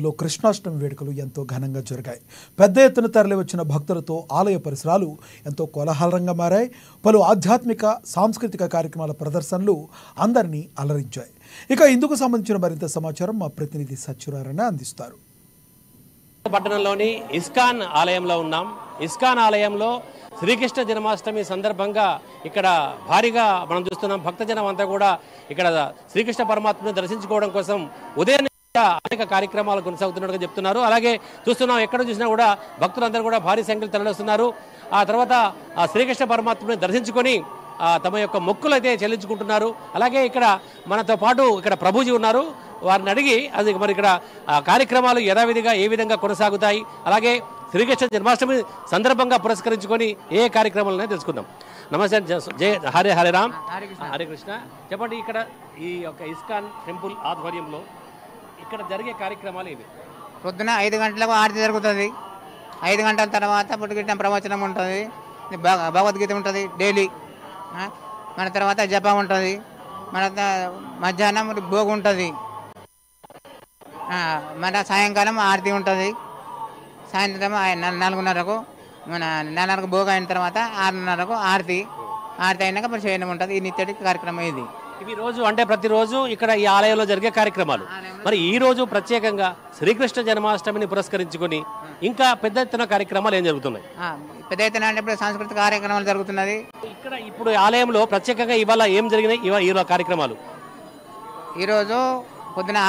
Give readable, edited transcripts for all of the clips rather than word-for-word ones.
లో కృష్ణాష్టమి వేడుకలు ఎంతో ఘనంగా జరిగాయి. పెద్ద ఎత్తున తరలివచ్చిన భక్తులతో ఆలయ పరిసరాలు ఎంతో కోలాహలంగా మారాయి. పలు ఆధ్యాత్మిక సాంస్కృతిక కార్యక్రమాల ప్రదర్శనలు అందరినీ అలరించాయి. ఇక ఇందుకు సంబంధించిన మరింత సమాచారం మా ప్రతినిధి సత్యనారాయణ అందిస్తారు. పట్టణంలోని ఇస్కాన్ ఆలయంలో ఉన్నాం. ఇస్కాన్ ఆలయంలో శ్రీకృష్ణ జన్మాష్టమి సందర్భంగా ఇక్కడ భారీగా మనం చూస్తున్నాం. భక్తజనం అంతా కూడా ఇక్కడ శ్రీకృష్ణ పరమాత్మను దర్శించుకోవడం కోసం ఉదయం అనేక కార్యక్రమాలు కొనసాగుతున్నట్టుగా చెప్తున్నారు. అలాగే చూస్తున్నాం, ఎక్కడ చూసినా కూడా భక్తులందరూ కూడా భారీ సంఖ్యలో తరలిస్తున్నారు. ఆ తర్వాత ఆ శ్రీకృష్ణ పరమాత్మని దర్శించుకొని తమ యొక్క మొక్కులు అయితే చెల్లించుకుంటున్నారు. అలాగే ఇక్కడ మనతో పాటు ఇక్కడ ప్రభుజీ ఉన్నారు. వారిని అడిగి అది మరి ఇక్కడ కార్యక్రమాలు యథావిధిగా ఏ విధంగా కొనసాగుతాయి, అలాగే శ్రీకృష్ణ జన్మాష్టమి సందర్భంగా పురస్కరించుకొని ఏ కార్యక్రమాలనే తెలుసుకుందాం. నమస్తే, జయ హరే హరే రామ్, హరే కృష్ణ. చెప్పండి, ఇక్కడ ఈ యొక్క ఇస్కాన్ టెంపుల్ ఆధ్వర్యంలో ఇక్కడ జరిగే కార్యక్రమాలు ఏవి? పొద్దున 5 గంటలకు ఆరతి జరుగుతుంది. 5 గంటల తర్వాత పుట్టుగిట్టిన ప్రవచనం ఉంటుంది, భగవద్గీత ఉంటుంది డైలీ. మన తర్వాత జపం ఉంటుంది, మన మధ్యాహ్నం భోగి ఉంటుంది, మన సాయంకాలం ఆరతి ఉంటుంది. సాయంత్రం 4:30కు మన 4:30కు భోగి అయిన తర్వాత 6:30కు ఆరతి అయినాక మరి చేయడం ఉంటుంది. ఈ నిత్యటి కార్యక్రమం ఇది. ఇవి రోజు అంటే ప్రతిరోజు ఇక్కడ ఈ ఆలయంలో జరిగే కార్యక్రమాలు. మరి ఈ రోజు ప్రత్యేకంగా శ్రీకృష్ణ జన్మాష్టమిని పురస్కరించుకొని ఇంకా పెద్ద ఎత్తున కార్యక్రమాలు ఏం జరుగుతున్నాయి? పెద్ద ఎత్తున అంటే ఇప్పుడు సాంస్కృతిక కార్యక్రమాలు జరుగుతున్నది. ఇక్కడ ఇప్పుడు ఆలయంలో ప్రత్యేకంగా ఇవాళ ఏం జరిగినాయి ఈ కార్యక్రమాలు? ఈరోజు పొద్దున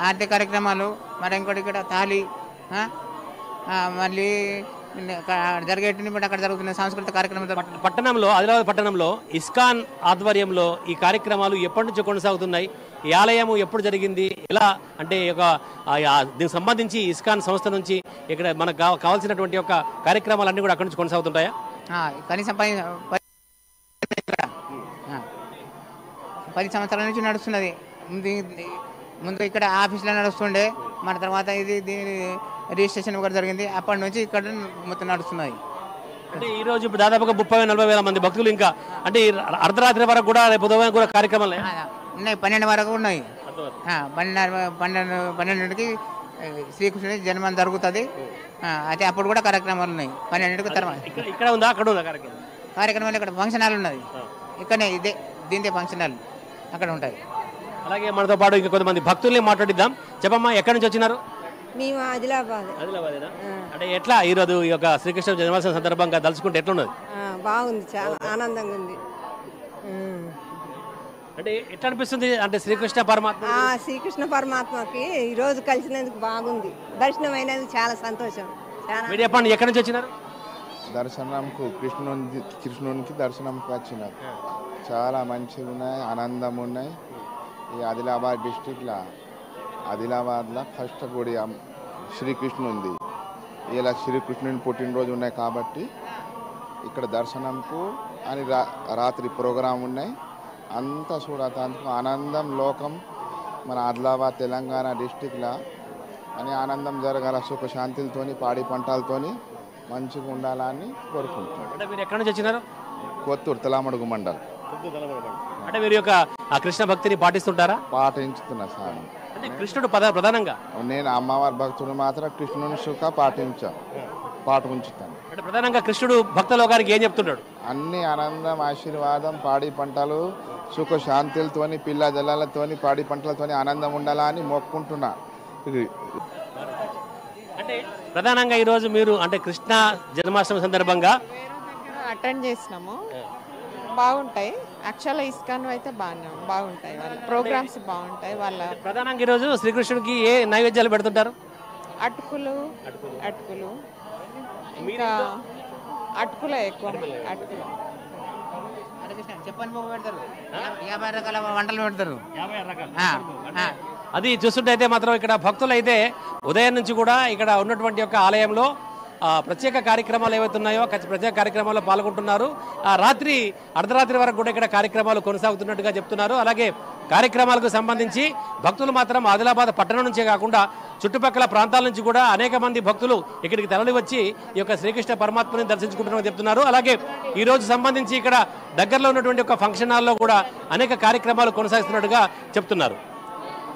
ఆరతి కార్యక్రమాలు, మరి ఇంకోటి ఇక్కడ తాళి, మళ్ళీ జరిగేటిని బట్టి అక్కడ జరుగుతున్న సాంస్కృతిక కార్యక్రమాలు. పట్టణంలో, ఆదిలాబాద్ పట్టణంలో ఇస్కాన్ ఆధ్వర్యంలో ఈ కార్యక్రమాలు ఎప్పటి నుంచి కొనసాగుతున్నాయి? ఈ ఆలయము ఎప్పుడు జరిగింది? ఎలా అంటే దీనికి సంబంధించి ఇస్కాన్ సంస్థ నుంచి ఇక్కడ మనకు కావాల్సినటువంటి యొక్క కార్యక్రమాలన్నీ కూడా అక్కడి నుంచి కొనసాగుతుంటాయా? కనీసం 10 సంవత్సరాల నుంచి నడుస్తున్నది. ముందు ఇక్కడ ఆఫీస్లో నడుస్తుండే, మన తర్వాత ఇది రిజిస్ట్రేషన్ కూడా జరిగింది. అప్పటి నుంచి ఇక్కడ మొత్తం నడుస్తున్నాయి. అంటే ఈ రోజు ఇప్పుడు దాదాపుగా 30-40 వేల మంది భక్తులు ఇంకా అంటే అర్ధరాత్రి వరకు కూడా రేపు ఉదయం కూడా కార్యక్రమాలు ఉన్నాయి. 12 వరకు ఉన్నాయి. 12కి శ్రీకృష్ణుడి జన్మం జరుగుతుంది. అయితే అప్పుడు కూడా కార్యక్రమాలు ఉన్నాయి. 12కి తర్వాత ఇక్కడ ఉందా, అక్కడ ఉందా కార్యక్రమాలు? ఇక్కడ ఫంక్షన్ హాల్ ఉన్నది. ఇక్కడనే దీంతో ఫంక్షన్ హాల్ అక్కడ ఉంటాయి. అలాగే మనతో పాటు ఇంకా కొంతమంది భక్తుల్ని మాట్లాడిద్దాం. చెప్పమ్మా, ఎక్కడి నుంచి వచ్చినారు? మేము ఆదిలాబాద్. అంటే ఎట్లా ఈరోజు ఈ యొక్క శ్రీకృష్ణ జన్మాష్టమి సందర్భంగా తలుచుకుంటే ఎట్లున్నది? బాగుంది, చాలా ఆనందంగా ఉంది. అంటే ఎట్లా అనిపిస్తుంది? అంటే శ్రీకృష్ణ పరమాత్మకి ఈరోజు కలిసినందుకు బాగుంది. దర్శనం అయినందుకు చాలా సంతోషం. మీరు చెప్పండి, ఎక్కడి నుంచి వచ్చినారు? దర్శనంకు కృష్ణునికి దర్శనంకి వచ్చినారు. చాలా మంచిగా ఉన్నాయి, ఆనందం ఉన్నాయి. ఈ ఆదిలాబాద్ డిస్టిక్లో ఆదిలాబాద్లో ఫస్ట్ గుడి శ్రీకృష్ణుడు ఉంది. ఇలా శ్రీకృష్ణుని పుట్టినరోజు ఉన్నాయి కాబట్టి ఇక్కడ దర్శనంకు అని రాత్రి ప్రోగ్రాం ఉన్నాయి. అంతా చూడటానికి ఆనందం లోకం. మన ఆదిలాబాద్ తెలంగాణ డిస్టిక్లో అని ఆనందం జరగాల, సుఖ శాంతులతోని, పాడి పంటలతోని మంచిగా ఉండాలని కోరుకుంటున్నాను. అంటే మీరు ఎక్కడి నుంచి వచ్చినారు? కొత్తూరు తెలమడుగు మండలం. అంటే మీరు యొక్క ఆ కృష్ణ భక్తిని పాటిస్తుంటారా? పాటించుతున్నా సార్. అంటే కృష్ణుడు ప్రధానంగా నేను అమ్మవారి భక్తుడు మాత్రం కృష్ణుని సుఖ పాటించుతాను. అంటే ప్రధానంగా కృష్ణుడు భక్త లోకానికి ఏం చెప్తున్నాడు? అన్ని ఆనందం, ఆశీర్వాదం, పాడి పంటలు, సుఖ శాంతులతోని, పిల్ల జలాలతోని, పాడి పంటలతోని ఆనందం ఉండాలని మొక్కుంటున్నా. అంటే ప్రధానంగా ఈరోజు మీరు అంటే కృష్ణ జన్మాష్టమి సందర్భంగా అటెండ్ చేసినాము. బాగుంటాయి. యాక్చువల్గా ఇస్కాన్ అయితే బాగుంటాయి, వాళ్ళ ప్రోగ్రామ్స్ బాగుంటాయి. వాళ్ళ ప్రధానంగా ఈరోజు శ్రీకృష్ణుడికి ఏ నైవేద్యాలు పెడుతుంటారు? అటుకులు ఇంకా అటుకులే ఎక్కువ. అటుకులు చెప్పని పెడతారు, 50 రకాల వంటలు పెడతారు. అది చూస్తుంటే అయితే మాత్రం ఇక్కడ భక్తులు అయితే ఉదయం నుంచి కూడా ఇక్కడ ఉన్నటువంటి యొక్క ఆలయంలో ప్రత్యేక కార్యక్రమాలు ఏవైతే ఉన్నాయో ప్రత్యేక కార్యక్రమాల్లో పాల్గొంటున్నారు. రాత్రి అర్ధరాత్రి వరకు కూడా ఇక్కడ కార్యక్రమాలు కొనసాగుతున్నట్టుగా చెప్తున్నారు. అలాగే కార్యక్రమాలకు సంబంధించి భక్తులు మాత్రం ఆదిలాబాద్ పట్టణం నుంచే కాకుండా చుట్టుపక్కల ప్రాంతాల నుంచి కూడా అనేక మంది భక్తులు ఇక్కడికి తరలి వచ్చి ఈ యొక్క శ్రీకృష్ణ పరమాత్మని దర్శించుకుంటున్నారని చెప్తున్నారు. అలాగే ఈ రోజు సంబంధించి ఇక్కడ దగ్గరలో ఉన్నటువంటి ఒక ఫంక్షన్ హాల్లో కూడా అనేక కార్యక్రమాలు కొనసాగిస్తున్నట్టుగా చెప్తున్నారు.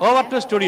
Over to studio.